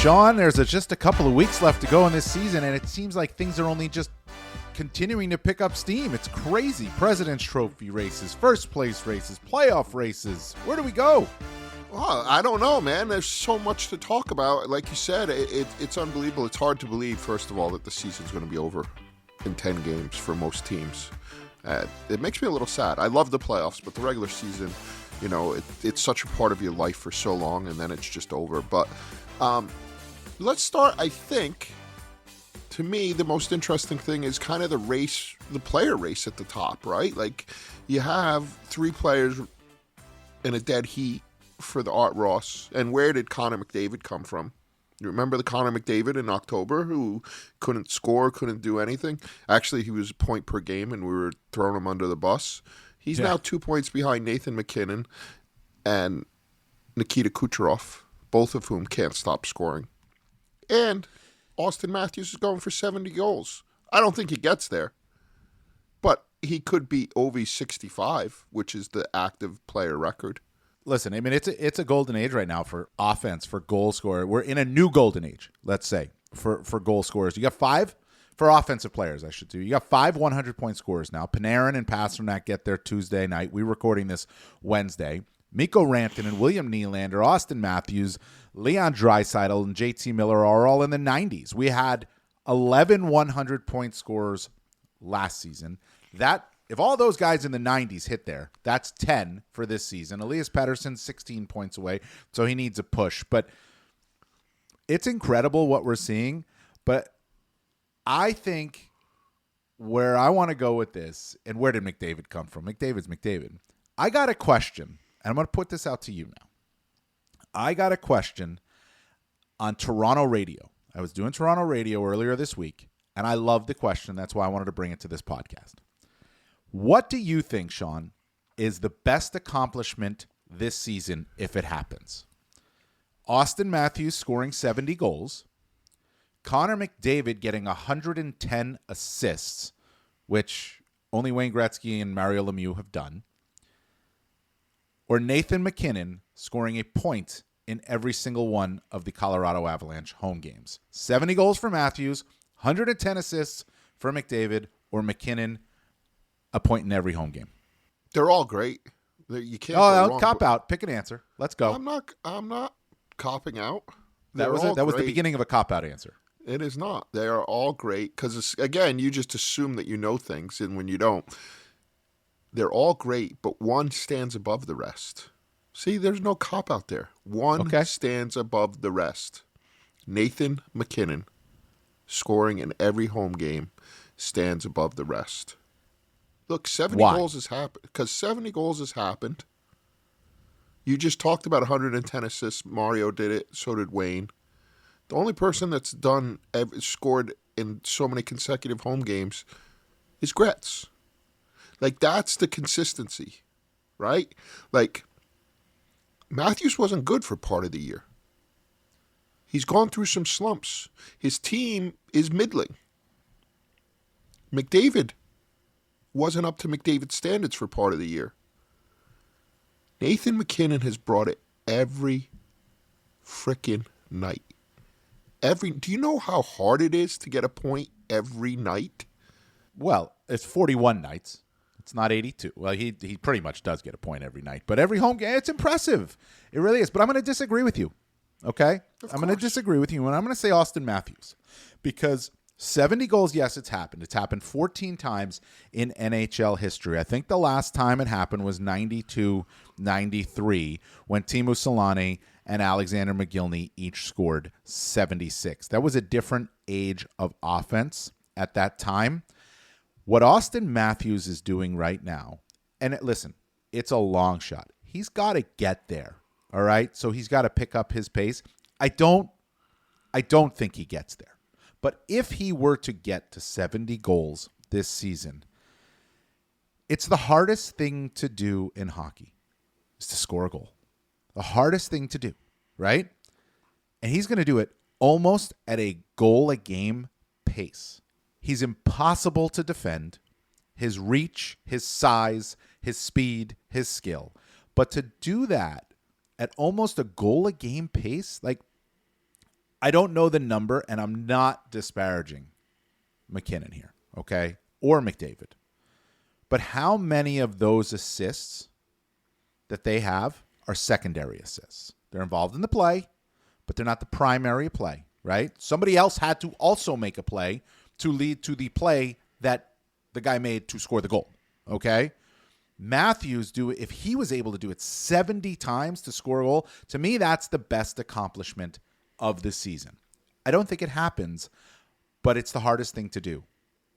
Sean, there's just a couple of weeks left to go in this season, and it seems like things are only just continuing to pick up steam. It's crazy. President's Trophy races, first place races, playoff races. Where do we go? Well, I don't know, man. There's so much to talk about. Like you said, it's unbelievable. It's hard to believe, first of all, that the season's going to be over in 10 games for most teams. It makes me a little sad. I love the playoffs, but the regular season, you know, it's such a part of your life for so long, and then it's just over. But let's start, I think, to me, the most interesting thing is kind of the race, the player race at the top, right? Like, you have three players in a dead heat for the Art Ross. And where did Connor McDavid come from? You remember the Connor McDavid in October who couldn't score, couldn't do anything? Actually, he was a point per game, and we were throwing him under the bus. He's now 2 points behind Nathan MacKinnon and Nikita Kucherov, both of whom can't stop scoring. And Auston Matthews is going for 70 goals. I don't think he gets there, but he could beat Ovi's 65, which is the active player record. Listen, I mean, it's a golden age right now for offense, for goal scorer. We're in a new golden age, let's say, for goal scorers. You got five for offensive players, I should do. You got 5 100-point scorers now. Panarin and Pasternak get there Tuesday night. We're recording this Wednesday. Mikko Rantanen, William Nylander, Auston Matthews, Leon Draisaitl, and JT Miller are all in the 90s. We had 11 100-point scorers last season. That, if all those guys in the 90s hit there, that's 10 for this season. Elias Pettersson's 16 points away, so he needs a push. But it's incredible what we're seeing. But I think where I want to go with this, and where did McDavid come from? McDavid's McDavid. I got a question, and I'm going to put this out to you now. I got a question on Toronto radio. I was doing Toronto radio earlier this week, and I loved the question. That's why I wanted to bring it to this podcast. What do you think, Sean, is the best accomplishment this season if it happens? Auston Matthews scoring 70 goals, Connor McDavid getting 110 assists, which only Wayne Gretzky and Mario Lemieux have done, or Nathan MacKinnon scoring a point in every single one of the Colorado Avalanche home games. 70 goals for Matthews, 110 assists for McDavid, or MacKinnon, a point in every home game. They're all great. You can't go wrong. Cop out. Pick an answer. Let's go. I'm not copping out. That was the beginning of a cop-out answer. It is not. They are all great because, again, you just assume that you know things, and when you don't, they're all great, but one stands above the rest. See, there's no cop-out there. One stands above the rest. Nathan MacKinnon, scoring in every home game, stands above the rest. Look, 70 goals has happened. Because 70 goals has happened. You just talked about 110 assists. Mario did it. So did Wayne. The only person that's scored in so many consecutive home games is Gretz. Like, that's the consistency, right? Like, Matthews wasn't good for part of the year. He's gone through some slumps. His team is middling. McDavid wasn't up to McDavid's standards for part of the year. Nathan MacKinnon has brought it every freaking night. Do you know how hard it is to get a point every night? Well, it's 41 nights. It's not 82. Well, he pretty much does get a point every night. But every home game, it's impressive. It really is. But I'm going to disagree with you, okay? I'm going to disagree with you, and I'm going to say Auston Matthews. Because 70 goals, yes, it's happened. It's happened 14 times in NHL history. I think the last time it happened was 92-93 when Teemu Selanne and Alexander McGillney each scored 76. That was a different age of offense at that time. What Auston Matthews is doing right now, and listen, it's a long shot. He's got to get there, all right? So he's got to pick up his pace. I don't think he gets there. But if he were to get to 70 goals this season, it's the hardest thing to do in hockey is to score a goal. The hardest thing to do, right? And he's going to do it almost at a goal-a-game pace. He's impossible to defend. His reach, his size, his speed, his skill. But to do that at almost a goal-a-game pace, like, I don't know the number, and I'm not disparaging McKinnon here, okay, or McDavid. But how many of those assists that they have are secondary assists? They're involved in the play, but they're not the primary play, right? Somebody else had to also make a play to lead to the play that the guy made to score the goal, okay? Matthews, if he was able to do it 70 times to score a goal, to me, that's the best accomplishment of the season. I don't think it happens, but it's the hardest thing to do.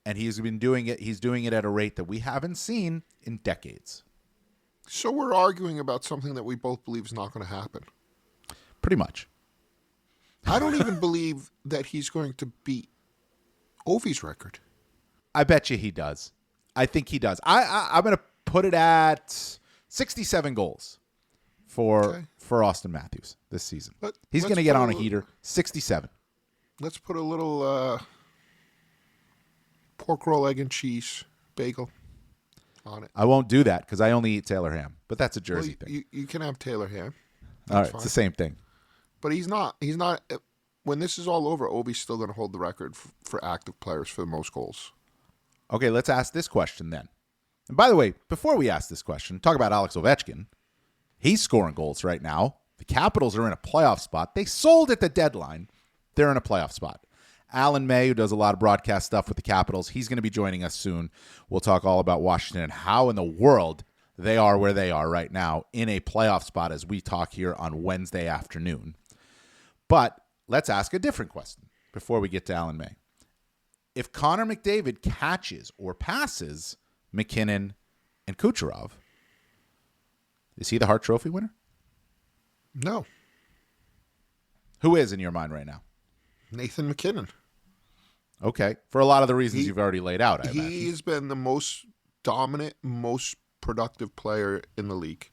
And he's been doing it. He's doing it at a rate that we haven't seen in decades. So we're arguing about something that we both believe is not going to happen. Pretty much. I don't even believe that he's going to beat Ovi's record. I bet you he does. I think he does. I'm going to put it at 67 goals for Austin Matthews this season. He's going to get on a heater. 67. Let's put a little pork roll, egg, and cheese bagel on it. I won't do that because I only eat Taylor ham, but that's a Jersey thing. You can have Taylor ham. All right, fine. It's the same thing. But he's not. When this is all over, Ovi's still going to hold the record for active players for the most goals. Okay, let's ask this question then. And by the way, before we ask this question, talk about Alex Ovechkin. He's scoring goals right now. The Capitals are in a playoff spot. They sold at the deadline. They're in a playoff spot. Alan May, who does a lot of broadcast stuff with the Capitals, he's going to be joining us soon. We'll talk all about Washington and how in the world they are where they are right now in a playoff spot as we talk here on Wednesday afternoon. But let's ask a different question before we get to Alan May. If Connor McDavid catches or passes McKinnon and Kucherov, is he the Hart Trophy winner? No. Who is in your mind right now? Nathan McKinnon. Okay. For a lot of the reasons you've already laid out, I imagine. He's been the most dominant, most productive player in the league.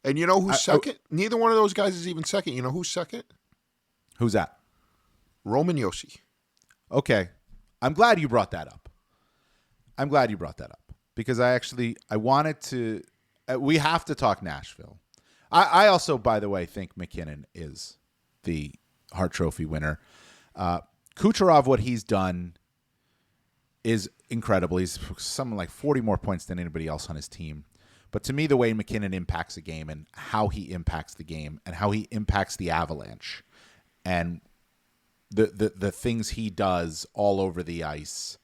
And you know who's second? Neither one of those guys is even second. You know who's second? Who's that? Roman Josi. Okay. I'm glad you brought that up. Because I wanted to, we have to talk Nashville. I also, by the way, think McKinnon is the Hart Trophy winner. Kucherov, what he's done is incredible. He's something like 40 more points than anybody else on his team. But to me, the way McKinnon impacts a game and how he impacts the game and how he impacts the Avalanche and the things he does all over the ice,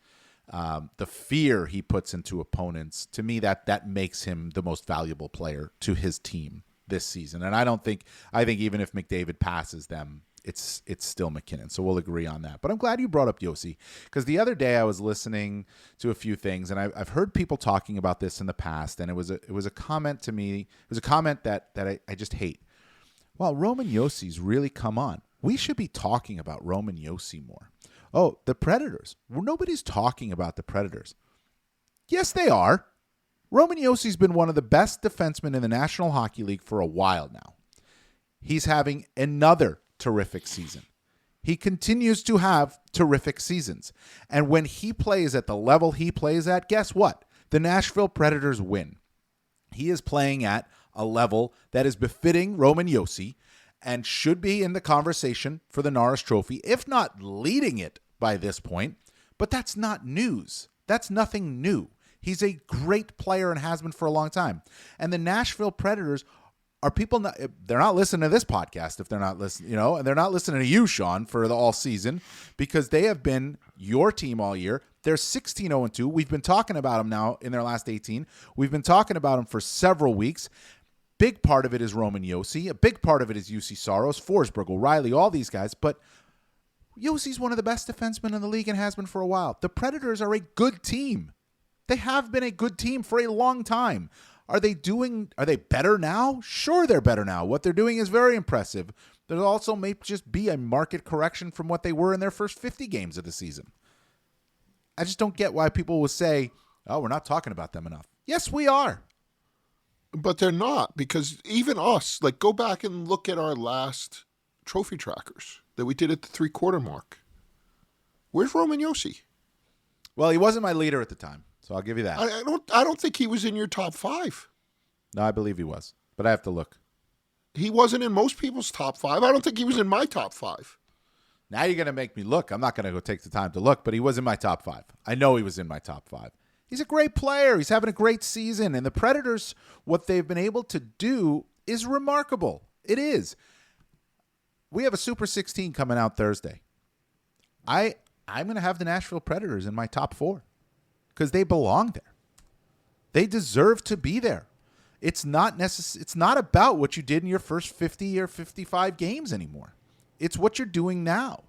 the fear he puts into opponents, to me, that makes him the most valuable player to his team this season. And I think even if McDavid passes them, it's still McKinnon. So we'll agree on that. But I'm glad you brought up Josi, because the other day I was listening to a few things, and I've heard people talking about this in the past, and it was a comment to me. It was a comment that I just hate. Well, Roman Josi's really come on. We should be talking about Roman Josi more. Oh, the Predators. Well, nobody's talking about the Predators. Yes, they are. Roman Josi's been one of the best defensemen in the National Hockey League for a while now. He's having another terrific season. He continues to have terrific seasons. And when he plays at the level he plays at, guess what? The Nashville Predators win. He is playing at a level that is befitting Roman Josi and should be in the conversation for the Norris Trophy, if not leading it by this point. But that's not news. That's nothing new. He's a great player and has been for a long time. And the Nashville Predators are they're not listening to this podcast if they're not listening, and they're not listening to you, Sean, for the all season, because they have been your team all year. They're 16-0-2. We've been talking about them now in their last 18. We've been talking about them for several weeks. Big part of it is Roman Josi. A big part of it is UC Saros, Forsberg, O'Reilly, all these guys. But Josi's one of the best defensemen in the league and has been for a while. The Predators are a good team. They have been a good team for a long time. Are they better now? Sure, they're better now. What they're doing is very impressive. There also may just be a market correction from what they were in their first 50 games of the season. I just don't get why people will say, oh, we're not talking about them enough. Yes, we are. But they're not, because even us, go back and look at our last trophy trackers that we did at the 3-quarter mark. Where's Roman Josi? Well, he wasn't my leader at the time. So I'll give you that. I don't think he was in your top 5. No, I believe he was, but I have to look. He wasn't in most people's top 5. I don't think he was in my top 5. Now you're going to make me look. I'm not going to go take the time to look, but he was in my top 5. I know he was in my top 5. He's a great player. He's having a great season. And the Predators, what they've been able to do is remarkable. It is. We have a Super 16 coming out Thursday. I'm going to have the Nashville Predators in my top 4 because they belong there. They deserve to be there. It's not It's not about what you did in your first 50 or 55 games anymore. It's what you're doing now.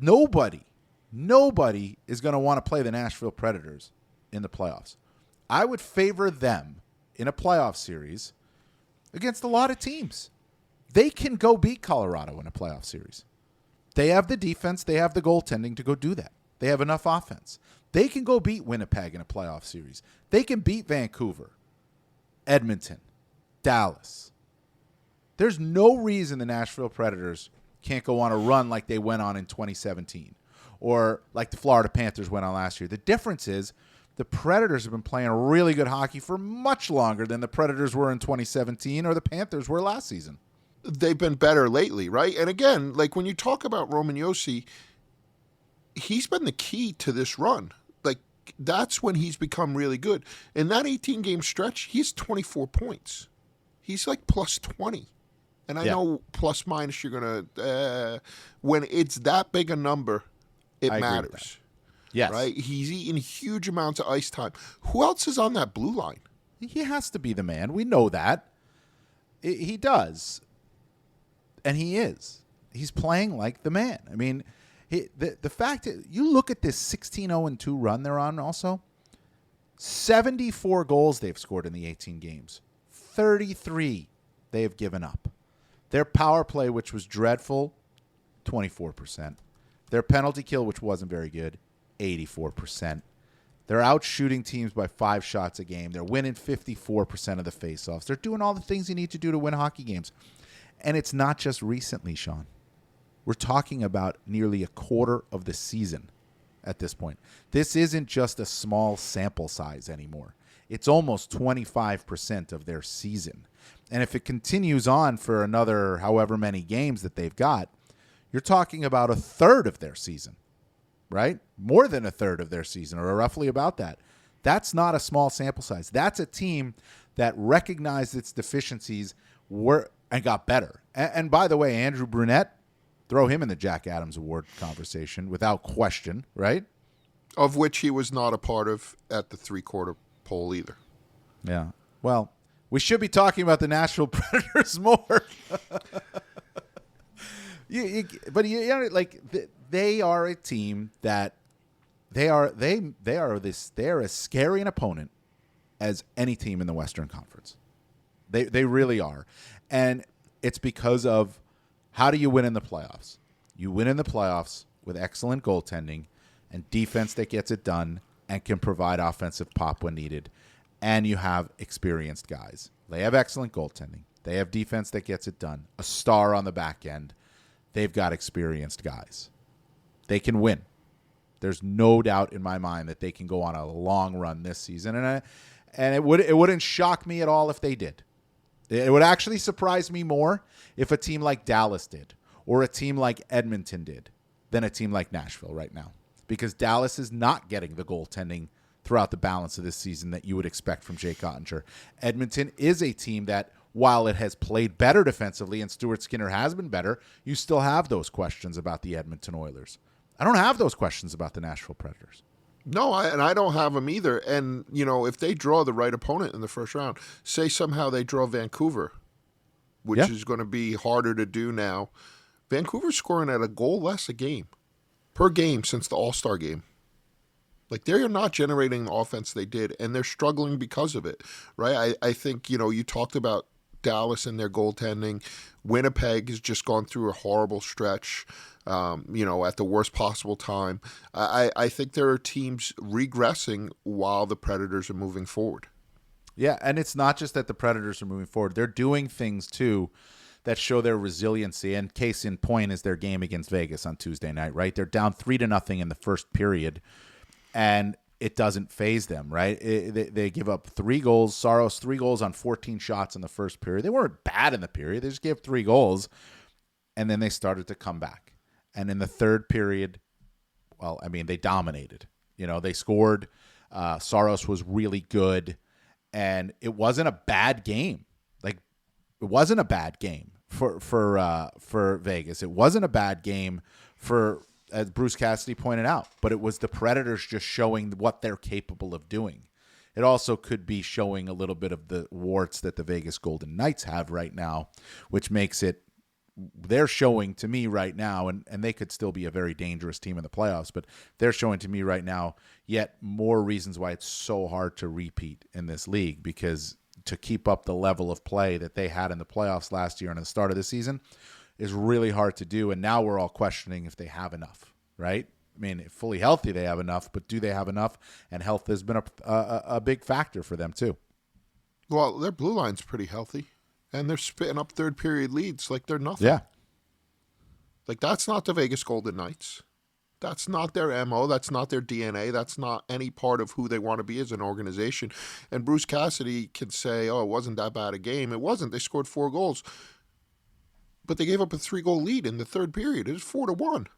Nobody is going to want to play the Nashville Predators in the playoffs. I would favor them in a playoff series against a lot of teams. They can go beat Colorado in a playoff series. They have the defense. They have the goaltending to go do that. They have enough offense. They can go beat Winnipeg in a playoff series. They can beat Vancouver, Edmonton, Dallas. There's no reason the Nashville Predators can't go on a run like they went on in 2017 or like the Florida Panthers went on last year. The difference is the Predators have been playing really good hockey for much longer than the Predators were in 2017 or the Panthers were last season. They've been better lately, right? And again, like when you talk about Roman Josi, he's been the key to this run. Like that's when he's become really good. In that 18-game stretch, he's 24 points. He's like plus 20. And I know plus minus you're going to when it's that big a number, it matters. Yes. Right? He's eating huge amounts of ice time. Who else is on that blue line? He has to be the man. We know that. He does. And he is. He's playing like the man. I mean, the fact that you look at this 16-0-2 run they're on also, 74 goals they've scored in the 18 games. 33 they have given up. Their power play, which was dreadful, 24%. Their penalty kill, which wasn't very good, 84%. They're out shooting teams by 5 shots a game. They're winning 54% of the faceoffs. They're doing all the things you need to do to win hockey games. And it's not just recently, Sean. We're talking about nearly a quarter of the season at this point. This isn't just a small sample size anymore. It's almost 25% of their season. And if it continues on for another however many games that they've got, you're talking about a third of their season, right? More than a third of their season, or roughly about that. That's not a small sample size. That's a team that recognized its deficiencies and got better. And by the way, Andrew Brunette, throw him in the Jack Adams Award conversation without question, right? Of which he was not a part of at the 3/4 poll either. Yeah. Well, we should be talking about the Nashville Predators more. They are a team that they are as scary an opponent as any team in the Western Conference. They really are. And it's because of how do you win in the playoffs? You win in the playoffs with excellent goaltending and defense that gets it done and can provide offensive pop when needed. And you have experienced guys. They have excellent goaltending. They have defense that gets it done. A star on the back end. They've got experienced guys. They can win. There's no doubt in my mind that they can go on a long run this season. And it wouldn't shock me at all if they did. It would actually surprise me more if a team like Dallas did or a team like Edmonton did than a team like Nashville right now. Because Dallas is not getting the goaltending throughout the balance of this season that you would expect from Jake Ottinger. Edmonton is a team that, while it has played better defensively and Stuart Skinner has been better, you still have those questions about the Edmonton Oilers. I don't have those questions about the Nashville Predators. No, I don't have them either. And, if they draw the right opponent in the first round, say somehow they draw Vancouver, which is going to be harder to do now. Vancouver's scoring at a goal less a game per game since the All-Star game. Like, they're not generating the offense they did, and they're struggling because of it, right? I think, you talked about Dallas and their goaltending. Winnipeg has just gone through a horrible stretch, at the worst possible time. I think there are teams regressing while the Predators are moving forward. Yeah, and it's not just that the Predators are moving forward. They're doing things, too, that show their resiliency. And case in point is their game against Vegas on Tuesday night, right? They're down 3-0 in the first period, and it doesn't faze them, right? They give up 3 goals. Saros, 3 goals on 14 shots in the first period. They weren't bad in the period. They just gave 3 goals, and then they started to come back. And in the third period, well, I mean, they dominated. They scored. Saros was really good. And it wasn't a bad game. Like, it wasn't a bad game for Vegas. It wasn't a bad game for, as Bruce Cassidy pointed out, but it was the Predators just showing what they're capable of doing. It also could be showing a little bit of the warts that the Vegas Golden Knights have right now, which makes it, they're showing to me right now, and they could still be a very dangerous team in the playoffs, but they're showing to me right now yet more reasons why it's so hard to repeat in this league, because to keep up the level of play that they had in the playoffs last year and at the start of the season is really hard to do, and now we're all questioning if they have enough, right? I mean, fully healthy they have enough, but do they have enough? And health has been a big factor for them too. Well, their blue line's pretty healthy, and they're spitting up third period leads like they're nothing. Yeah. Like, that's not the Vegas Golden Knights. That's not their MO. That's not their DNA. That's not any part of who they want to be as an organization. And Bruce Cassidy can say, oh, it wasn't that bad a game. It wasn't. They scored 4 goals. But they gave up a 3-goal lead in the third period. It was 4-1.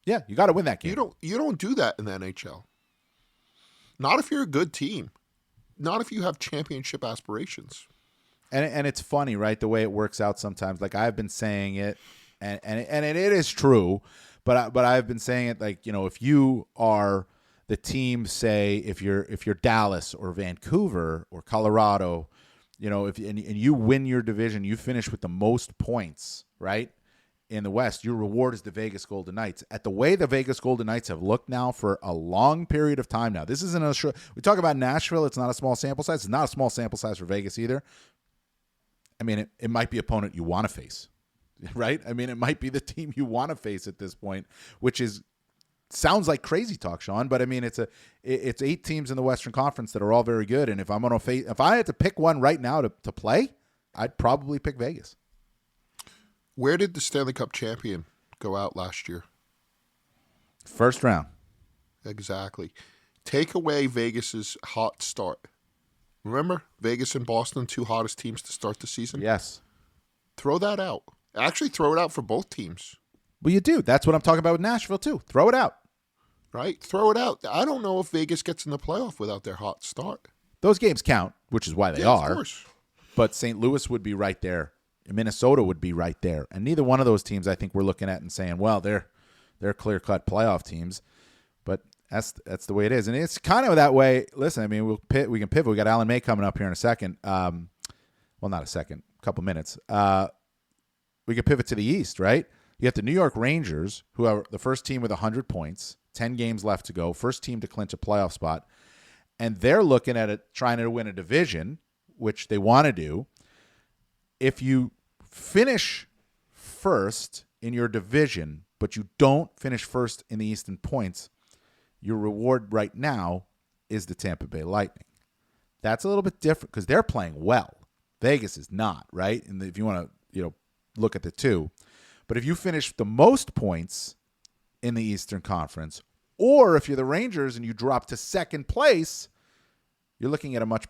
Yeah, you got to win that game. You don't do that in the NHL. Not if you're a good team. Not if you have championship aspirations. And it's funny, right? The way it works out sometimes. Like, I've been saying it, and it is true, but I've been saying it, like, if you are the team, say if you're Dallas or Vancouver or Colorado, if and you win your division, you finish with the most points, right? In the West, your reward is the Vegas Golden Knights. At the way the Vegas Golden Knights have looked now for a long period of time now, this isn't a short. We talk about Nashville, it's not a small sample size. It's not a small sample size for Vegas either. I mean, it might be opponent you want to face, right? I mean, it might be the team you want to face at this point, which sounds like crazy talk, Sean, but I mean, it's 8 teams in the Western Conference that are all very good, and if I had to pick one right now to play, I'd probably pick Vegas. Where did the Stanley Cup champion go out last year? First round. Exactly. Take away Vegas's hot start. Remember, Vegas and Boston, 2 hottest teams to start the season? Yes. Throw that out. Actually, throw it out for both teams. Well, you do. That's what I'm talking about with Nashville, too. Throw it out. Right? Throw it out. I don't know if Vegas gets in the playoff without their hot start. Those games count, which is why they are. Of course. But St. Louis would be right there. Minnesota would be right there. And neither one of those teams I think we're looking at and saying, well, they're clear-cut playoff teams. But that's the way it is. And it's kind of that way. Listen, I mean, we can pivot. We got Alan May coming up here in a second. Well, not a second, a couple minutes. We can pivot to the East, right? You have the New York Rangers, who are the first team with 100 points, 10 games left to go, first team to clinch a playoff spot. And they're looking at it, trying to win a division, which they want to do. If you finish first in your division, but you don't finish first in the East in points, your reward right now is the Tampa Bay Lightning. That's a little bit different because they're playing well. Vegas is not, right? And if you want to, look at the two. But if you finish the most points in the Eastern Conference, or if you're the Rangers and you drop to second place, you're looking at a much,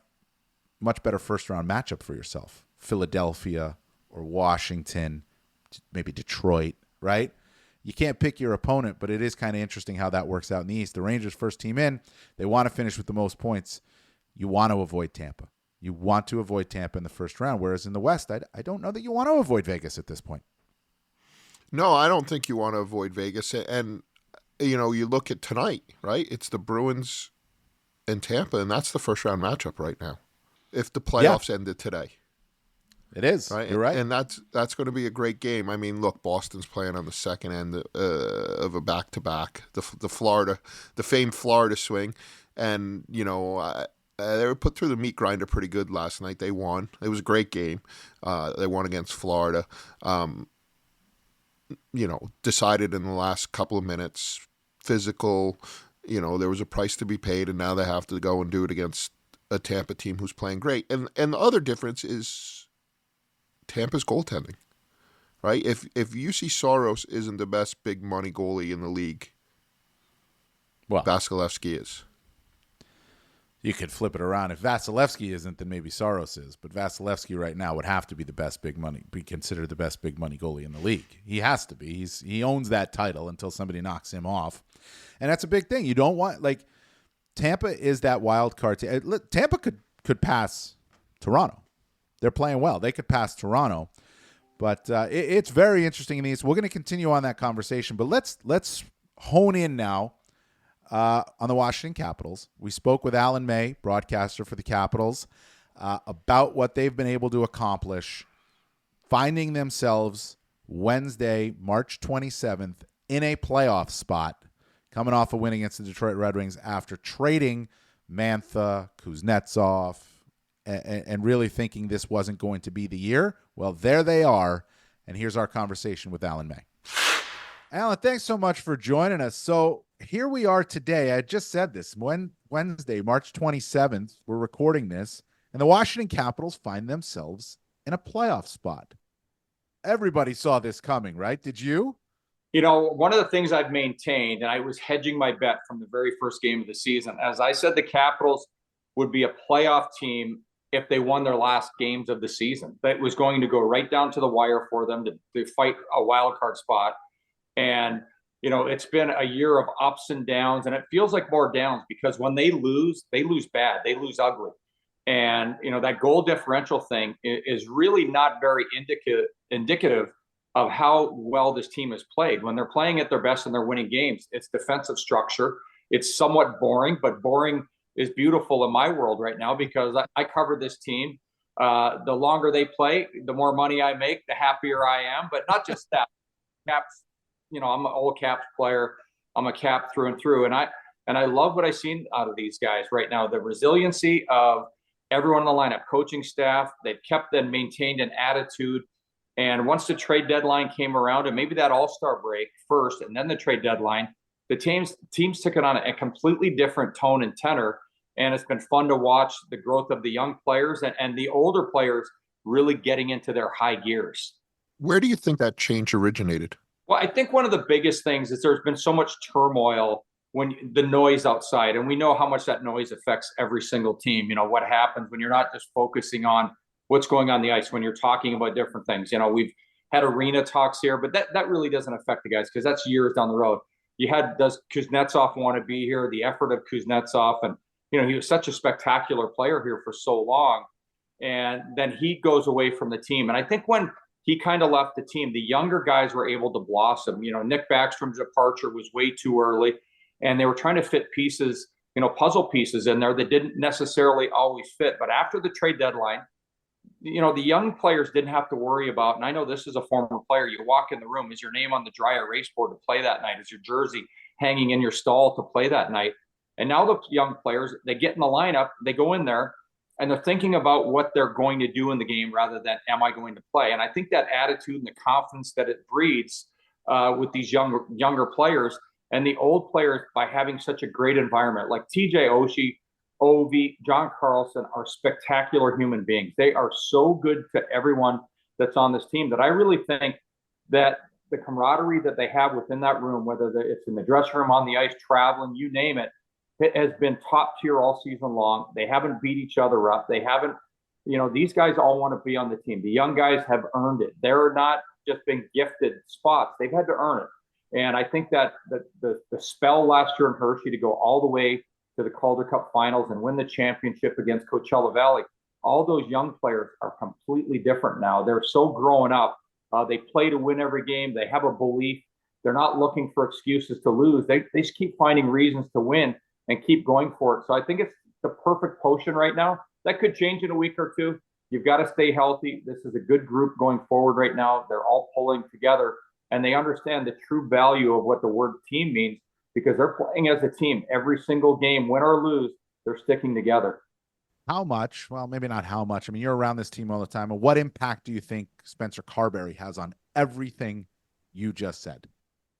much better first-round matchup for yourself. Philadelphia or Washington, maybe Detroit, right? You can't pick your opponent, but it is kind of interesting how that works out in the East. The Rangers, first team in, they want to finish with the most points. You want to avoid Tampa. You want to avoid Tampa in the first round, whereas in the West, I don't know that you want to avoid Vegas at this point. No, I don't think you want to avoid Vegas. And, you look at tonight, right? It's the Bruins and Tampa, and that's the first-round matchup right now, if the playoffs ended today. It is. Right? You're right. And that's going to be a great game. I mean, look, Boston's playing on the second end of a back-to-back, the famed Florida swing. And, they were put through the meat grinder pretty good last night. They won. It was a great game. They won against Florida. Decided in the last couple of minutes, physical, there was a price to be paid, and now they have to go and do it against a Tampa team who's playing great. And the other difference is Tampa's goaltending, right? If UC Saros isn't the best big money goalie in the league, well, Vasilevsky is. You could flip it around. If Vasilevsky isn't, then maybe Saros is. But Vasilevsky right now would have to be be considered the best big money goalie in the league. He has to be. He owns that title until somebody knocks him off. And that's a big thing. You don't want, like, Tampa is that wild card. Tampa could pass Toronto. They're playing well. They could pass Toronto. But it's very interesting in the East. We're going to continue on that conversation. But let's hone in now on the Washington Capitals. We spoke with Alan May, broadcaster for the Capitals, about what they've been able to accomplish, finding themselves Wednesday, March 27th, in a playoff spot, coming off a win against the Detroit Red Wings after trading Mantha, Kuznetsov, and really thinking this wasn't going to be the year. Well, there they are, and here's our conversation with Alan May. Alan, thanks so much for joining us. So here we are today. I just said this. Wednesday, March 27th, we're recording this, and the Washington Capitals find themselves in a playoff spot. Everybody saw this coming, right? Did you? You know, one of the things I've maintained, and I was hedging my bet from the very first game of the season, as I said, the Capitals would be a playoff team if they won their last games of the season. That was going to go right down to the wire for them to fight a wild card spot. And, you know, it's been a year of ups and downs, and it feels like more downs because when they lose bad. They lose ugly. And, you know, that goal differential thing is really not very indicative of how well this team has played. When they're playing at their best and they're winning games, it's defensive structure. It's somewhat boring, but boring is beautiful in my world right now because I cover this team. The longer they play, the more money I make, the happier I am. But not just that. Caps, you know, I'm an old Caps player. I'm a Cap through and through. And I love what I've seen out of these guys right now. The resiliency of everyone in the lineup, coaching staff, they've kept and maintained an attitude. And once the trade deadline came around, and maybe that all-star break first and then the trade deadline, the teams took it on a completely different tone and tenor. And it's been fun to watch the growth of the young players and the older players really getting into their high gears. Where do you think that change originated? Well, I think one of the biggest things is there's been so much turmoil when the noise outside, and we know how much that noise affects every single team. You know, what happens when you're not just focusing on what's going on the ice, when you're talking about different things. You know, we've had arena talks here, but that really doesn't affect the guys because that's years down the road. Does Kuznetsov want to be here? The effort of Kuznetsov, and, you know, he was such a spectacular player here for so long. And then he goes away from the team. And I think when he kind of left the team, the younger guys were able to blossom. You know, Nick Backstrom's departure was way too early, and they were trying to fit pieces, you know, puzzle pieces in there that didn't necessarily always fit. But after the trade deadline, you know, the young players didn't have to worry about, and I know this is a former player, you walk in the room, is your name on the dry erase board to play that night? Is your jersey hanging in your stall to play that night? And now the young players, they get in the lineup, they go in there, and they're thinking about what they're going to do in the game rather than am I going to play? And I think that attitude and the confidence that it breeds with these younger players and the old players by having such a great environment, like TJ Oshie, Ovi, John Carlson are spectacular human beings. They are so good to everyone that's on this team that I really think that the camaraderie that they have within that room, whether it's in the dressing room, on the ice, traveling, you name it, it has been top tier all season long. They haven't beat each other up. They haven't, you know, these guys all want to be on the team. The young guys have earned it. They're not just been gifted spots. They've had to earn it. And I think that the spell last year in Hershey to go all the way to the Calder Cup finals and win the championship against Coachella Valley, all those young players are completely different now. They're so growing up. They play to win every game. They have a belief. They're not looking for excuses to lose. They just keep finding reasons to win and keep going for it. So I think it's the perfect potion right now. That could change in a week or two. You've got to stay healthy. This is a good group going forward right now. They're all pulling together, and they understand the true value of what the word team means because they're playing as a team every single game, win or lose. They're sticking together. How much? Well, maybe not how much. I mean, you're around this team all the time. And what impact do you think Spencer Carberry has on everything you just said?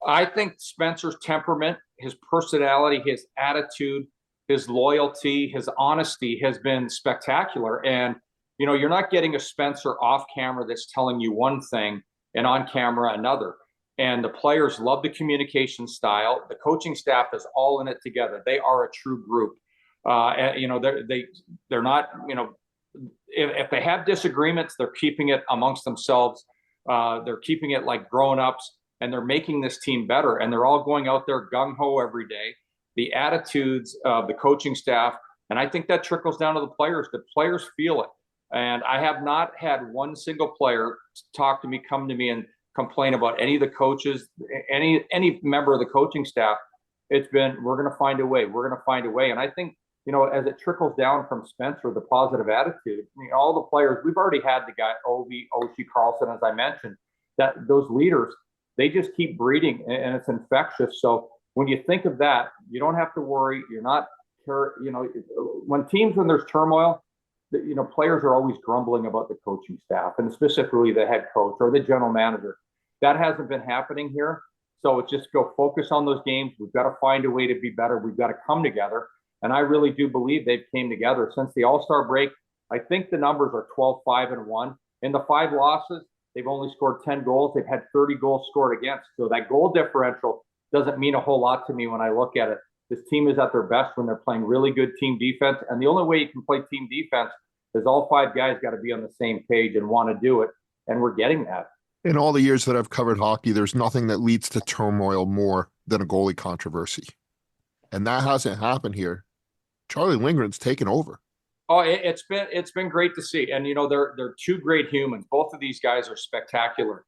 I think Spencer's temperament, his personality, his attitude, his loyalty, his honesty has been spectacular. And, you know, you're not getting a Spencer off camera that's telling you one thing and on camera another. And the players love the communication style. The coaching staff is all in it together. They are a true group. They're not, if they have disagreements, they're keeping it amongst themselves. They're keeping it like grown-ups, and they're making this team better. And they're all going out there gung-ho every day. The attitudes of the coaching staff, and I think that trickles down to the players. The players feel it. And I have not had one single player talk to me, come to me and complain about any of the coaches, any member of the coaching staff. It's been, we're going to find a way. We're going to find a way. And I think, as it trickles down from Spencer, the positive attitude, all the players, we've already had the guy, Ovi, Oshie, Carlson, as I mentioned, that those leaders, they just keep breeding, and it's infectious. So when you think of that, you don't have to worry. You're not, when there's turmoil, players are always grumbling about the coaching staff, and specifically the head coach or the general manager. That hasn't been happening here. So it's just go focus on those games. We've got to find a way to be better. We've got to come together. And I really do believe they've came together since the All-Star break. I think the numbers are 12-5-1. In the 5 losses, they've only scored 10 goals. They've had 30 goals scored against. So that goal differential doesn't mean a whole lot to me when I look at it. This team is at their best when they're playing really good team defense. And the only way you can play team defense is all 5 guys got to be on the same page and want to do it. And we're getting that. In all the years that I've covered hockey, there's nothing that leads to turmoil more than a goalie controversy. And that hasn't happened here. Charlie Lindgren's taken over. Oh, it's been great to see. And, they're 2 great humans. Both of these guys are spectacular.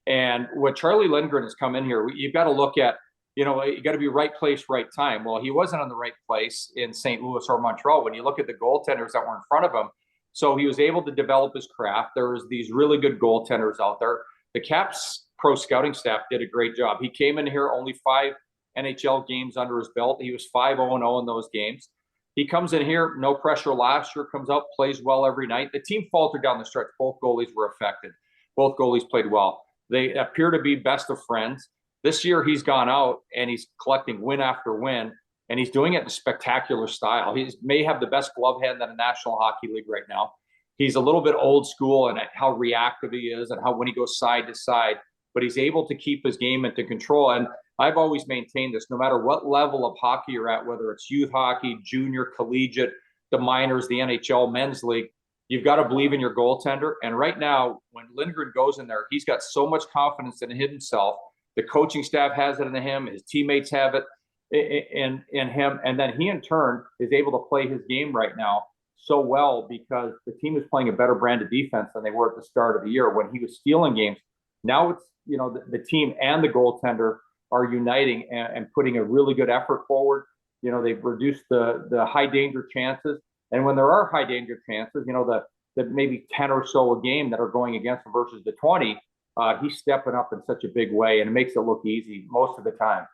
And what Charlie Lindgren has come in here, you've got to look at, you got to be right place, right time. Well, he wasn't on the right place in St. Louis or Montreal when you look at the goaltenders that were in front of him. So he was able to develop his craft. There was these really good goaltenders out there. The Caps pro scouting staff did a great job. He came in here only 5 NHL games under his belt. He was 5-0-0 in those games. He comes in here, no pressure last year, comes out, plays well every night. The team faltered down the stretch. Both goalies were affected. Both goalies played well. They appear to be best of friends. This year he's gone out and he's collecting win after win, and he's doing it in a spectacular style. He may have the best glove hand in the National Hockey League right now. He's a little bit old school and how reactive he is and how when he goes side to side, but he's able to keep his game into control. And I've always maintained this, no matter what level of hockey you're at, whether it's youth hockey, junior, collegiate, the minors, the NHL, men's league, you've got to believe in your goaltender. And right now, when Lindgren goes in there, he's got so much confidence in himself. The coaching staff has it in him. His teammates have it in him. And then he, in turn, is able to play his game right now so well because the team is playing a better brand of defense than they were at the start of the year when he was stealing games. Now it's, the team and the goaltender are uniting and putting a really good effort forward. They've reduced the high danger chances. And when there are high danger chances, the maybe 10 or so a game that are going against him versus the 20, he's stepping up in such a big way, and it makes it look easy most of the time.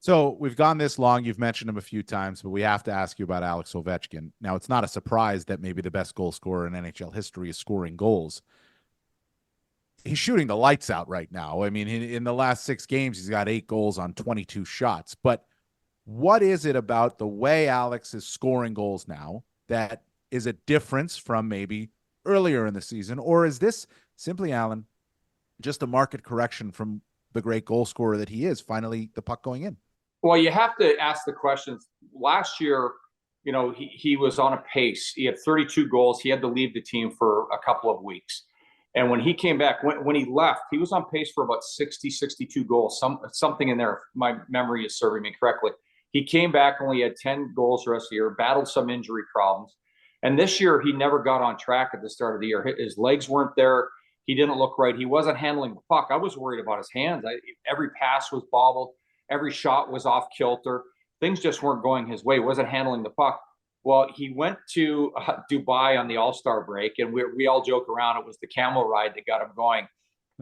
So we've gone this long. You've mentioned him a few times, but we have to ask you about Alex Ovechkin. Now, it's not a surprise that maybe the best goal scorer in NHL history is scoring goals. He's shooting the lights out right now. I mean, in the last 6 games, he's got 8 goals on 22 shots. But what is it about the way Alex is scoring goals now that is a difference from maybe earlier in the season? Or is this simply, Alan, just a market correction from the great goal scorer that he is, finally the puck going in? Well, you have to ask the questions. Last year, he was on a pace. He had 32 goals. He had to leave the team for a couple of weeks. And when he came back, when he left, he was on pace for about 60, 62 goals, something in there, if my memory is serving me correctly. He came back, only had 10 goals the rest of the year, battled some injury problems. And this year, he never got on track at the start of the year. His legs weren't there. He didn't look right. He wasn't handling the puck. I was worried about his hands. Every pass was bobbled. Every shot was off kilter. Things just weren't going his way. He wasn't handling the puck. Well, he went to Dubai on the All-Star break, and we all joke around. It was the camel ride that but him going.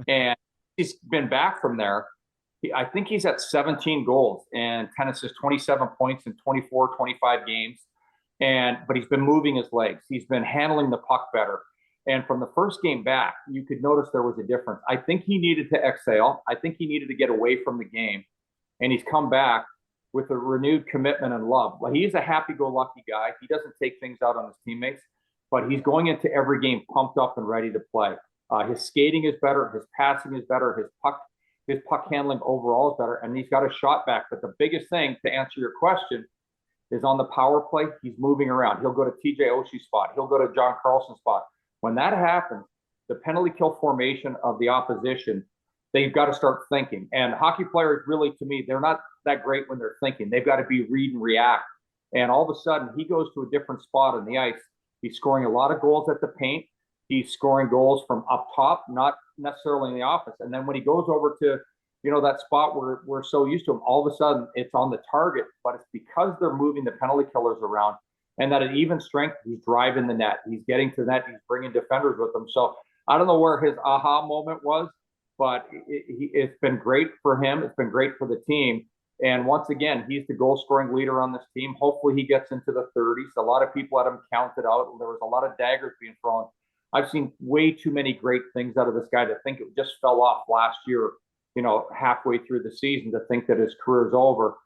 And he's been back from there. I think he's at 17 goals and 10 assists, 27 points in 24, 25 games. But he's been moving his legs. He's been handling the puck better. And from the first game back, you could notice there was a difference. I think he needed to exhale. I think he needed to get away from the game. And he's come back with a renewed commitment and love. Well, he's a happy-go-lucky guy. He doesn't take things out on his teammates, but he's going into every game pumped up and ready to play. His skating is better. His passing is better. His puck handling overall is better. And he's got a shot back. But the biggest thing, to answer your question, is on the power play, he's moving around. He'll go to TJ Oshie's spot. He'll go to John Carlson's spot. When that happens, the penalty kill formation of the opposition, they've got to start thinking. And hockey players really, to me, they're not that great when they're thinking. They've got to be read and react. And all of a sudden, he goes to a different spot on the ice. He's scoring a lot of goals at the paint. He's scoring goals from up top, not necessarily in the office. And then when he goes over to, that spot where we're so used to him, all of a sudden it's on the target, but it's because they're moving the penalty killers around, and that at even strength, he's driving the net. He's getting to the net. He's bringing defenders with him. So I don't know where his aha moment was, but it's been great for him. It's been great for the team. And once again, he's the goal scoring leader on this team. Hopefully he gets into the 30s. A lot of people had him counted out. There was a lot of daggers being thrown. I've seen way too many great things out of this guy to think it just fell off last year, halfway through the season, to think that his career's over.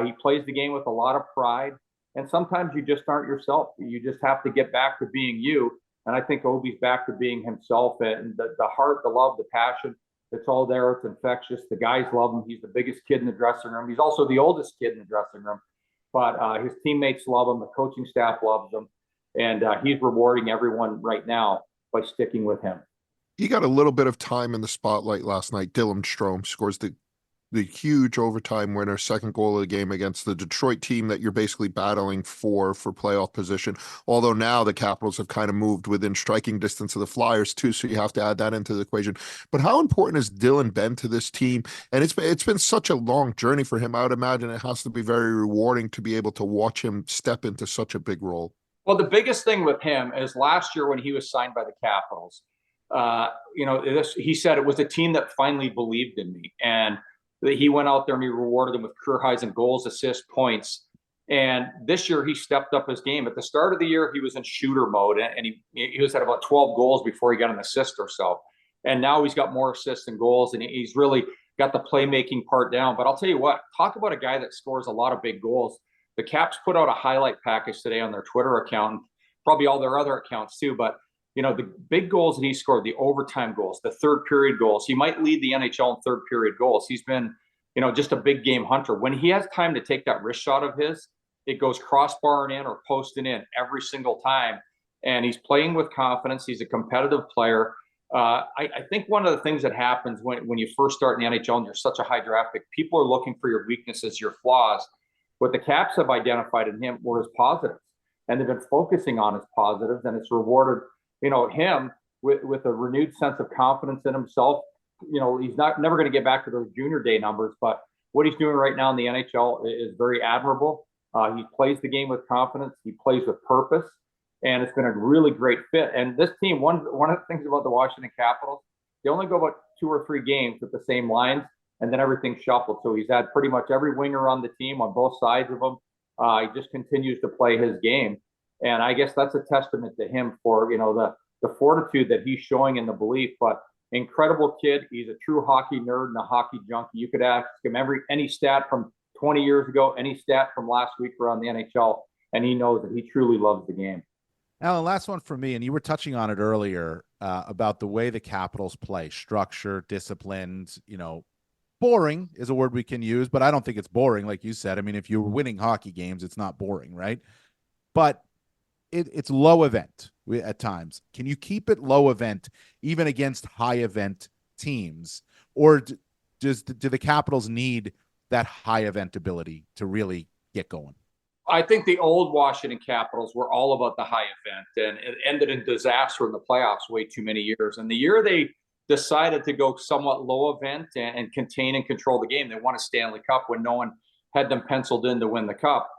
He plays the game with a lot of pride. And sometimes you just aren't yourself. You just have to get back to being you. And I think Obi's back to being himself. And the heart, the love, the passion, it's all there. It's infectious. The guys love him. He's the biggest kid in the dressing room. He's also the oldest kid in the dressing room. But his teammates love him. The coaching staff loves him. And he's rewarding everyone right now by sticking with him. He got a little bit of time in the spotlight last night. Dylan Strome scores the huge overtime winner, second goal of the game against the Detroit team that you're basically battling for playoff position. Although now the Capitals have kind of moved within striking distance of the Flyers too, so you have to add that into the equation. But how important has Dylan been to this team? And it's been such a long journey for him. I would imagine it has to be very rewarding to be able to watch him step into such a big role. Well, the biggest thing with him is last year when he was signed by the Capitals, he said it was a team that finally believed in me. And he went out there and he rewarded them with career highs in goals, assists, points. And this year he stepped up his game. At the start of the year, he was in shooter mode, and he was at about 12 goals before he got an assist or so. And now he's got more assists and goals, and he's really got the playmaking part down. But I'll tell you what, talk about a guy that scores a lot of big goals. The Caps put out a highlight package today on their Twitter account, probably all their other accounts too. But the big goals that he scored, the overtime goals, the third period goals, he might lead the NHL in third period goals. He's been, just a big game hunter. When he has time to take that wrist shot of his, it goes crossbarring in or posting in every single time. And he's playing with confidence. He's a competitive player. I think one of the things that happens when you first start in the NHL and you're such a high draft pick, people are looking for your weaknesses, your flaws. What the Caps have identified in him were his positives, and they've been focusing on his positives, and it's rewarded him with a renewed sense of confidence in himself. He's never going to get back to those junior day numbers, but what he's doing right now in the NHL is very admirable. He plays the game with confidence. He plays with purpose, and it's been a really great fit. And this team, one of the things about the Washington Capitals, they only go about 2 or 3 games with the same lines, and then everything's shuffled. So he's had pretty much every winger on the team on both sides of him. He just continues to play his game. And I guess that's a testament to him for, the fortitude that he's showing and the belief. But incredible kid. He's a true hockey nerd and a hockey junkie. You could ask him any stat from 20 years ago, any stat from last week around the NHL, and he knows that he truly loves the game. Alan, last one for me, and you were touching on it earlier about the way the Capitals play, structure, disciplined, boring is a word we can use, but I don't think it's boring. Like you said, I mean, if you're winning hockey games, it's not boring, right? But it's low event at times. Can you keep it low event even against high event teams? Or do the Capitals need that high event ability to really get going? I think the old Washington Capitals were all about the high event, and it ended in disaster in the playoffs way too many years. And the year they decided to go somewhat low event and contain and control the game, they won a Stanley Cup when no one had them penciled in to win the cup.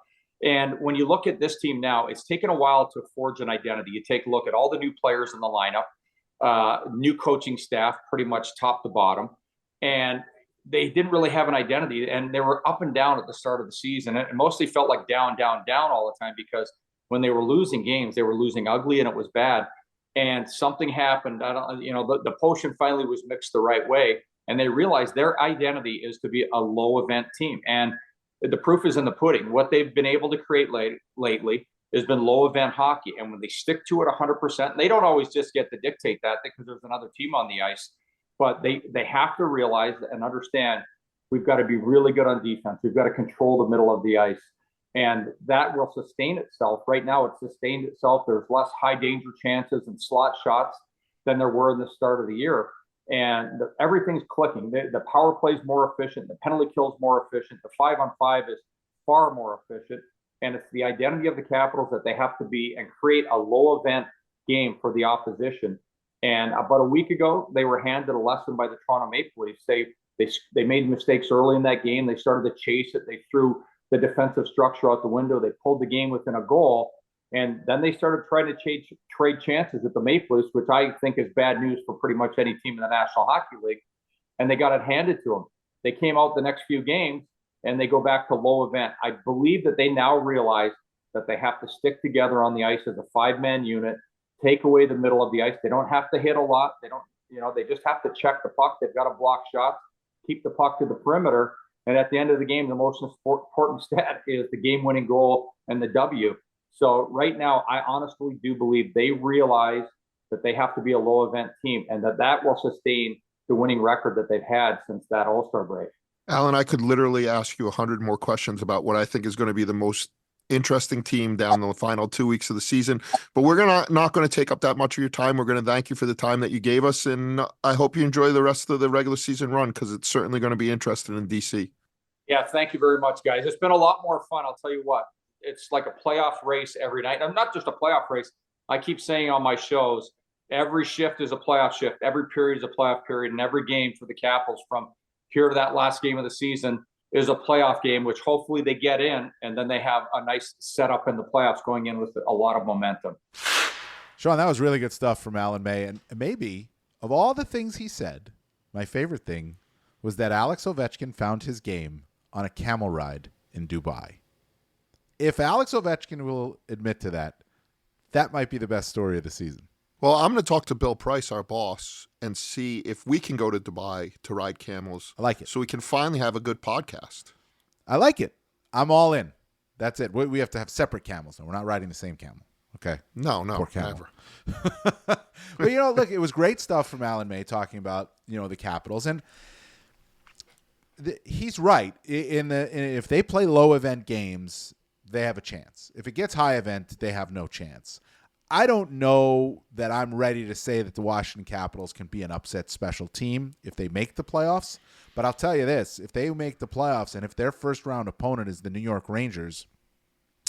And when you look at this team now, it's taken a while to forge an identity. You take a look at all the new players in the lineup, new coaching staff, pretty much top to bottom. And they didn't really have an identity, and they were up and down at the start of the season. It mostly felt like down, down, down all the time, because when they were losing games, they were losing ugly and it was bad. And something happened. The potion finally was mixed the right way, and they realized their identity is to be a low event team. And the proof is in the pudding. What they've been able to create lately has been low event hockey. And when they stick to it 100%, they don't always just get to dictate that because there's another team on the ice, but they have to realize and understand we've got to be really good on defense. We've got to control the middle of the ice. And that will sustain itself. Right now, it's sustained itself. There's less high danger chances and slot shots than there were in the start of the year. And everything's clicking. The power play is more efficient. The penalty kill is more efficient. The 5-on-5 is far more efficient. And it's the identity of the Capitals that they have to be and create a low event game for the opposition. And about a week ago, they were handed a lesson by the Toronto Maple Leafs. They made mistakes early in that game. They started to chase it. They threw the defensive structure out the window. They pulled the game within a goal. And then they started trying to trade chances at the Maple Leafs, which I think is bad news for pretty much any team in the National Hockey League. And they got it handed to them. They came out the next few games and they go back to low event. I believe that they now realize that they have to stick together on the ice as a 5-man unit, take away the middle of the ice. They don't have to hit a lot. They just have to check the puck. They've got to block shots, keep the puck to the perimeter. And at the end of the game, the most important stat is the game-winning goal and the W. So right now, I honestly do believe they realize that they have to be a low-event team and that will sustain the winning record that they've had since that All-Star break. Alan, I could literally ask you 100 more questions about what I think is going to be the most interesting team down the final 2 weeks of the season, but we're not going to take up that much of your time. We're going to thank you for the time that you gave us, and I hope you enjoy the rest of the regular season run because it's certainly going to be interesting in DC. Yeah, thank you very much, guys. It's been a lot more fun. I'll tell you what, it's like a playoff race every night. I'm not just a playoff race. I keep saying on my shows, every shift is a playoff shift. Every period is a playoff period, and every game for the Capitals from here to that last game of the season is a playoff game, which hopefully they get in, and then they have a nice setup in the playoffs going in with a lot of momentum. Sean, that was really good stuff from Alan May. And maybe, of all the things he said, my favorite thing was that Alex Ovechkin found his game on a camel ride in Dubai. If Alex Ovechkin will admit to that, that might be the best story of the season. Well, I'm going to talk to Bill Price, our boss, and see if we can go to Dubai to ride camels. I like it. So we can finally have a good podcast. I like it. I'm all in. That's it. We have to have separate camels now. We're not riding the same camel. Okay. No, camel. never. But, look, it was great stuff from Alan May talking about, the Capitals. And he's right. If they play low event games, they have a chance. If it gets high event, they have no chance. I don't know that I'm ready to say that the Washington Capitals can be an upset special team if they make the playoffs. But I'll tell you this, if they make the playoffs and if their first round opponent is the New York Rangers,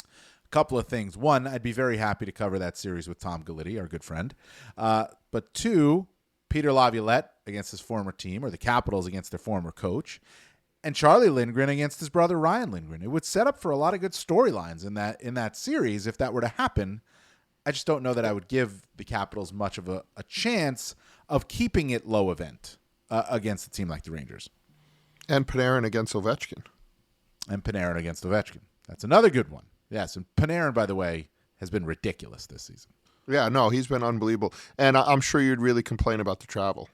a couple of things. One, I'd be very happy to cover that series with Tom Galiti, our good friend. But two, Peter Laviolette against his former team, or the Capitals against their former coach, and Charlie Lindgren against his brother Ryan Lindgren. It would set up for a lot of good storylines in that series if that were to happen. I just don't know that I would give the Capitals much of a chance of keeping it low event against a team like the Rangers. And Panarin against Ovechkin. That's another good one. Yes, and Panarin, by the way, has been ridiculous this season. Yeah, no, he's been unbelievable. And I'm sure you'd really complain about the travel.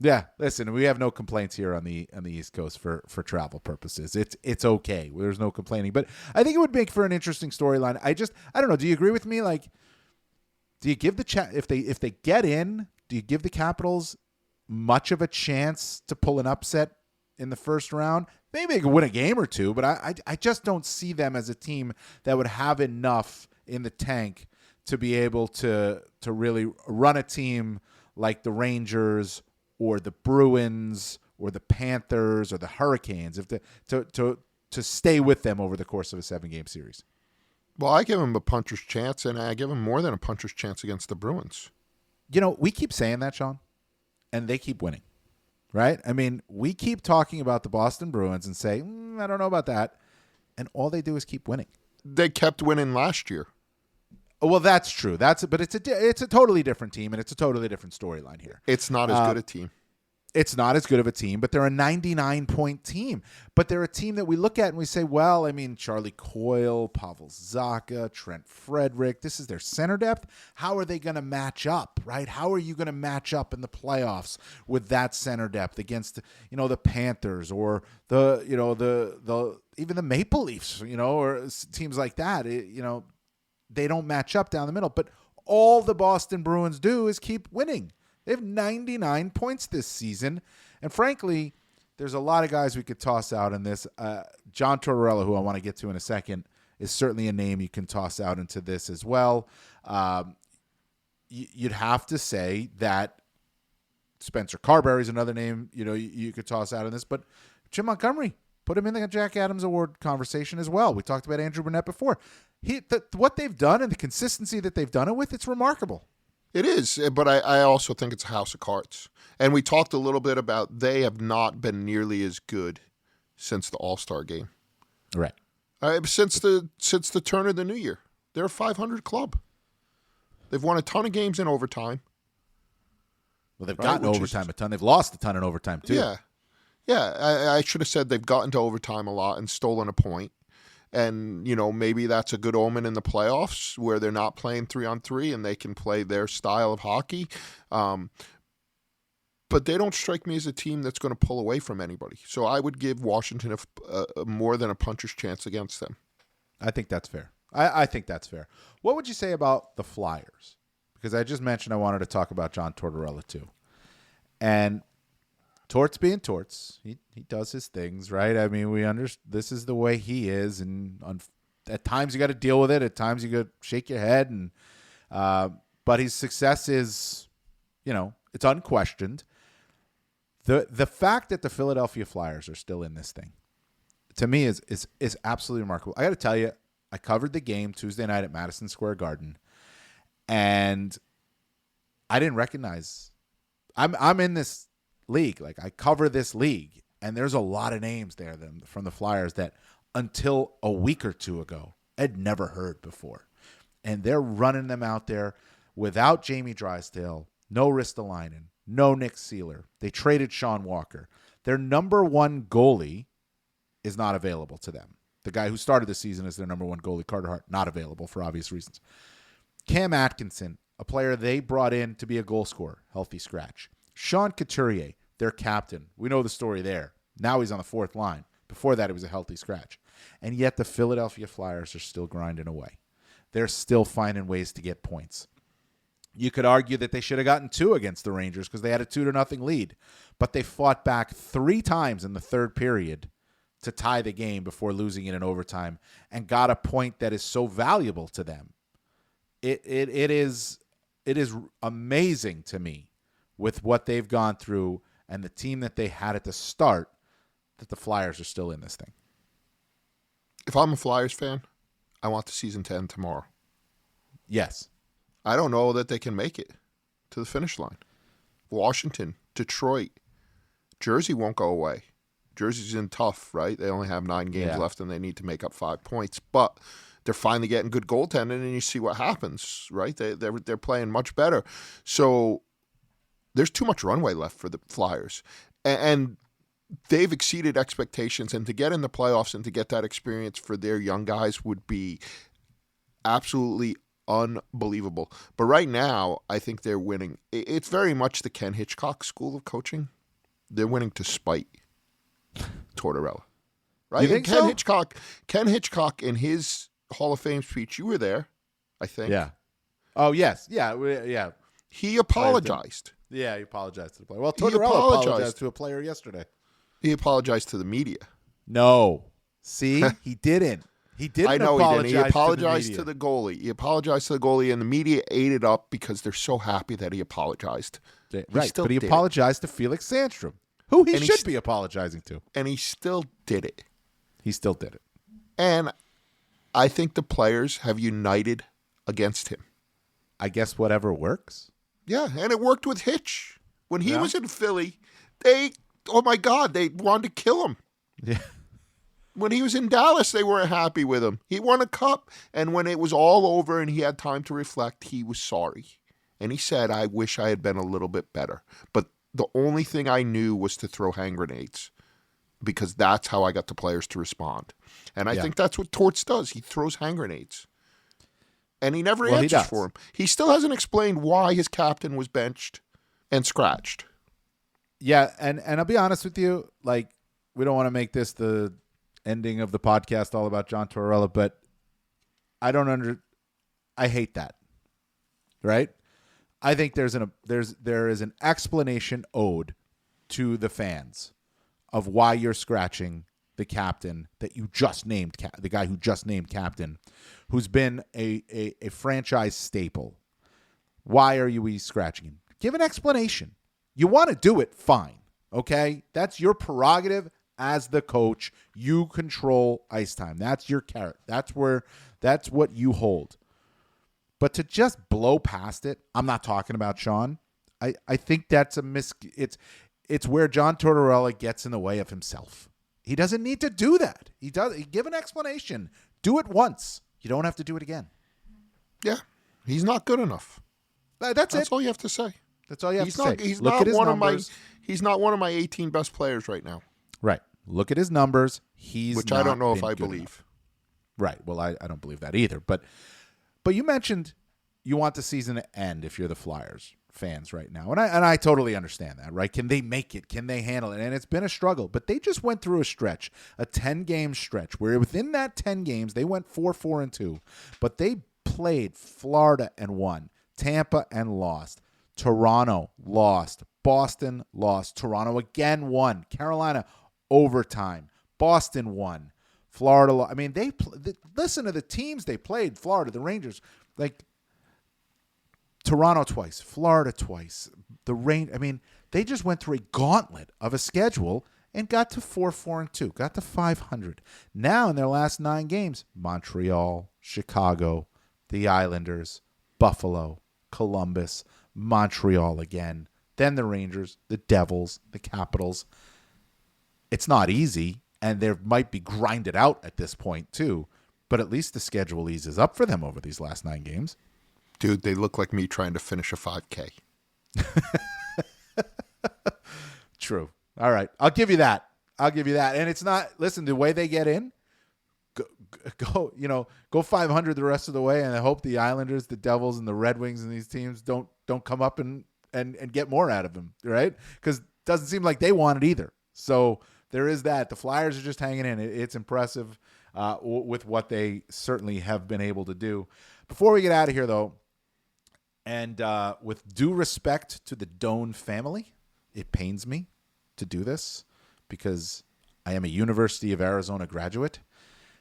Yeah, listen, we have no complaints here on the East Coast for travel purposes. It's okay. There's no complaining. But I think it would make for an interesting storyline. I don't know. Do you agree with me? Like, do you give if they get in, do you give the Capitals much of a chance to pull an upset in the first round? Maybe they could win a game or two, but I just don't see them as a team that would have enough in the tank to be able to really run a team like the Rangers or the Bruins or the Panthers or the Hurricanes to stay with them over the course of a 7-game series. Well, I give him a puncher's chance, and I give him more than a puncher's chance against the Bruins. We keep saying that, Sean, and they keep winning, right? I mean, we keep talking about the Boston Bruins and say, I don't know about that, and all they do is keep winning. They kept winning last year. Well, that's true. But it's a totally different team, and it's a totally different storyline here. It's not as good a team. It's not as good of a team, but they're a 99-point team. But they're a team that we look at and we say, well, I mean, Charlie Coyle, Pavel Zacha, Trent Frederick, this is their center depth. How are they going to match up, right? How are you going to match up in the playoffs with that center depth against, the Panthers or the even the Maple Leafs, or teams like that? They don't match up down the middle. But all the Boston Bruins do is keep winning. They have 99 points this season. And frankly, there's a lot of guys we could toss out in this. John Tortorella, who I want to get to in a second, is certainly a name you can toss out into this as well. You'd have to say that Spencer Carberry is another name, you could toss out in this, but Jim Montgomery, put him in the Jack Adams Award conversation as well. We talked about Andrew Burnett before. What they've done and the consistency that they've done it with, it's remarkable. It is, but I also think it's a house of cards. And we talked a little bit about they have not been nearly as good since the All-Star game. Right. Since the turn of the new year. They're a 500 club. They've won a ton of games in overtime. Well, they've gotten overtime a ton. They've lost a ton in overtime, too. Yeah. Yeah, I should have said they've gotten to overtime a lot and stolen a point. And, maybe that's a good omen in the playoffs where they're not playing 3-on-3 and they can play their style of hockey. But they don't strike me as a team that's going to pull away from anybody. So I would give Washington a more than a puncher's chance against them. I think that's fair. I think that's fair. What would you say about the Flyers? Because I just mentioned I wanted to talk about John Tortorella too. And Torts being Torts, he does his things, right? I mean, this is the way he is, and at times you got to deal with it. At times you got to shake your head, and but his success is, it's unquestioned. The fact that the Philadelphia Flyers are still in this thing, to me, is absolutely remarkable. I got to tell you, I covered the game Tuesday night at Madison Square Garden, and I didn't recognize. I'm in this league, like I cover this league, and there's a lot of names there from the Flyers that until a week or two ago I'd never heard before, and they're running them out there without Jamie Drysdale, no Ristolainen, no Nick Seeler. They traded Sean Walker. Their number one goalie is not available to them. The guy who started the season as their number one goalie, Carter Hart, not available for obvious reasons. Cam Atkinson, a player they brought in to be a goal scorer, healthy scratch. Sean Couturier, their captain. We know the story there. Now he's on the fourth line. Before that, it was a healthy scratch. And yet the Philadelphia Flyers are still grinding away. They're still finding ways to get points. You could argue that they should have gotten 2 against the Rangers because they had a 2-0 lead. But they fought back 3 times in the third period to tie the game before losing it in overtime and got a point that is so valuable to them. It is amazing to me with what they've gone through and the team that they had at the start that the Flyers are still in this thing. If I'm a Flyers fan, I want the season to end tomorrow. Yes. I don't know that they can make it to the finish line. Washington, Detroit, Jersey won't go away. Jersey's in tough, right? They only have 9 games left and they need to make up 5 points. But they're finally getting good goaltending and you see what happens, right? They're playing much better. So there's too much runway left for the Flyers. And they've exceeded expectations. And to get in the playoffs and to get that experience for their young guys would be absolutely unbelievable. But right now, I think they're winning. It's very much the Ken Hitchcock school of coaching. They're winning to spite Tortorella. Right? You think Ken Hitchcock in his Hall of Fame speech, you were there, I think. Yeah. Oh, yes. Yeah. He apologized. Yeah, he apologized to the player. Well, Tortorella apologized to a player yesterday. He apologized to the media. No. See? He didn't. He didn't. I know apologize he didn't. He apologized to to the goalie. He apologized to the goalie, and the media ate it up because they're so happy that he apologized. Right, but he apologized to Felix Sandstrom, who he should be apologizing to. And he still did it. He still did it. And I think the players have united against him. I guess whatever works. Yeah, and it worked with Hitch. When he was in Philly, they wanted to kill him. Yeah. When he was in Dallas, they weren't happy with him. He won a cup, and when it was all over and he had time to reflect, he was sorry. And he said, I wish I had been a little bit better. But the only thing I knew was to throw hand grenades because that's how I got the players to respond. And I think that's what Torts does. He throws hand grenades. And he never answers for him. He still hasn't explained why his captain was benched and scratched. Yeah, and I'll be honest with you, like, we don't want to make this the ending of the podcast all about John Tortorella, but I hate that. Right? I think there is an explanation owed to the fans of why you're scratching the captain that you just named, the guy who just named captain, who's been a franchise staple, why are you scratching him? Give an explanation. You want to do it, fine. Okay? That's your prerogative as the coach. You control ice time. That's your carrot. That's what you hold. But to just blow past it, I'm not talking about Sean. I think that's it's where John Tortorella gets in the way of himself. He doesn't need to do that. He give an explanation. Do it once. You don't have to do it again. Yeah, he's not good enough. That's it. All you have to say. That's all you have to say. He's Look not at his one numbers. He's not one of my 18 best players right now. Right. Look at his numbers. Which I don't know if I believe. Enough. Right. Well, I don't believe that either. But you mentioned you want the season to end if you're the Flyers fans right now. And I totally understand that, right? Can they make it? Can they handle it? And it's been a struggle. But they just went through a 10-game stretch, where within that 10 games, they went 4-4-2. But they played Florida and won, Tampa and lost, Toronto lost, Boston lost, Toronto again won, Carolina overtime, Boston won, Florida lost. I mean, listen to the teams they played. Florida, the Rangers, like Toronto twice, Florida twice, they just went through a gauntlet of a schedule and got to 4-4-2, got to 500. Now in their last 9 games, Montreal, Chicago, the Islanders, Buffalo, Columbus, Montreal again, then the Rangers, the Devils, the Capitals. It's not easy, and there might be grinded out at this point too, but at least the schedule eases up for them over these last 9 games. Dude, they look like me trying to finish a 5K. True. All right. I'll give you that. And it's not, listen, the way they get in, go 500 the rest of the way, and I hope the Islanders, the Devils, and the Red Wings and these teams don't come up and get more out of them, right? Because it doesn't seem like they want it either. So there is that. The Flyers are just hanging in. It's impressive with what they certainly have been able to do. Before we get out of here, though, and with due respect to the Doan family, it pains me to do this because I am a University of Arizona graduate,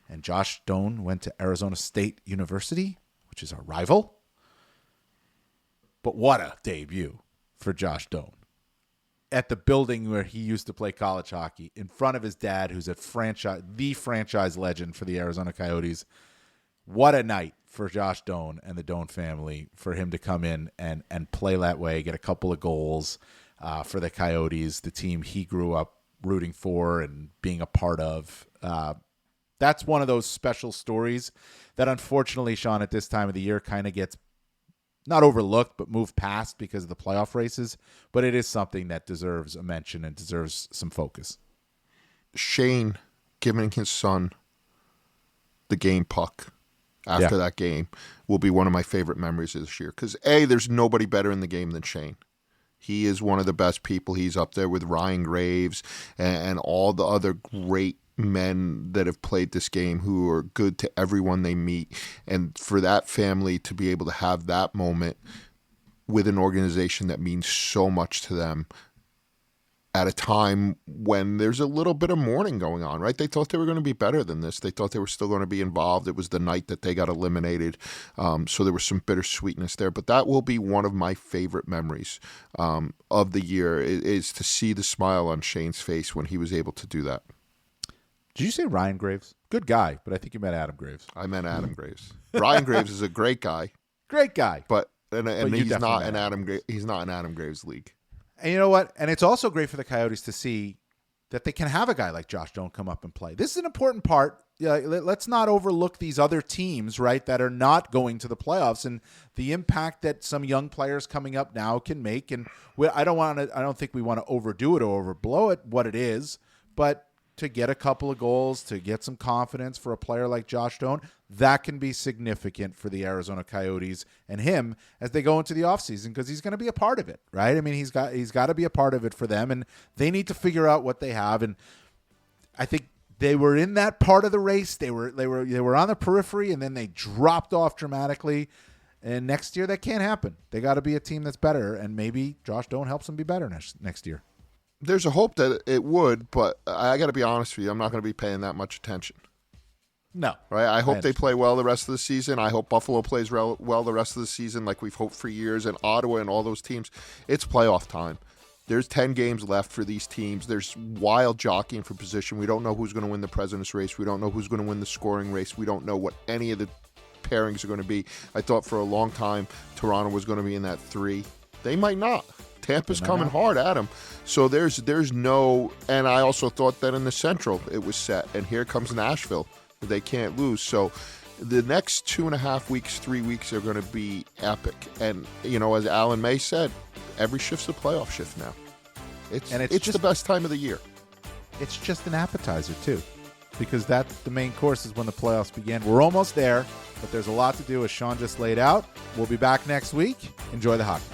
and Josh Doan went to Arizona State University, which is our rival. But what a debut for Josh Doan at the building where he used to play college hockey in front of his dad, who's the franchise legend for the Arizona Coyotes. What a night for Josh Doan and the Doan family for him to come in and play that way, get a couple of goals for the Coyotes, the team he grew up rooting for and being a part of. That's one of those special stories that unfortunately, Sean, at this time of the year kind of gets not overlooked, but moved past because of the playoff races. But it is something that deserves a mention and deserves some focus. Shane giving his son the game puck after that game will be one of my favorite memories of this year. Because, there's nobody better in the game than Shane. He is one of the best people. He's up there with Ryan Graves and all the other great men that have played this game who are good to everyone they meet. And for that family to be able to have that moment with an organization that means so much to them at a time when there's a little bit of mourning going on, right? They thought they were going to be better than this. They thought they were still going to be involved. It was the night that they got eliminated. So there was some bittersweetness there. But that will be one of my favorite memories of the year is to see the smile on Shane's face when he was able to do that. Did you say Ryan Graves? Good guy, but I think you meant Adam Graves. I meant Adam Graves. Ryan Graves is a great guy. Great guy. But he's not an Adam Graves league. And you know what? And it's also great for the Coyotes to see that they can have a guy like Josh Doan come up and play. This is an important part. Let's not overlook these other teams, right, that are not going to the playoffs and the impact that some young players coming up now can make. And I don't think we want to overdo it or overblow it, what it is, but to get a couple of goals, to get some confidence for a player like Josh Doan, that can be significant for the Arizona Coyotes and him as they go into the offseason because he's going to be a part of it, right? I mean, he's got to be a part of it for them, and they need to figure out what they have. And I think they were in that part of the race. They were on the periphery, and then they dropped off dramatically. And next year, that can't happen. They got to be a team that's better, and maybe Josh Doan helps them be better next year. There's a hope that it would, but I got to be honest with you. I'm not going to be paying that much attention. No. Right? I hope they play well the rest of the season. I hope Buffalo plays well the rest of the season like we've hoped for years, and Ottawa and all those teams. It's playoff time. There's 10 games left for these teams. There's wild jockeying for position. We don't know who's going to win the President's race. We don't know who's going to win the scoring race. We don't know what any of the pairings are going to be. I thought for a long time Toronto was going to be in that 3. They might not. Tampa's coming hard at them. So there's no, and I also thought that in the Central it was set. And here comes Nashville. They can't lose. So the next 2.5 weeks, 3 weeks are going to be epic. And, as Alan May said, every shift's a playoff shift now. It's just the best time of the year. It's just an appetizer, too, because that's the main course is when the playoffs begin. We're almost there, but there's a lot to do, as Sean just laid out. We'll be back next week. Enjoy the hockey.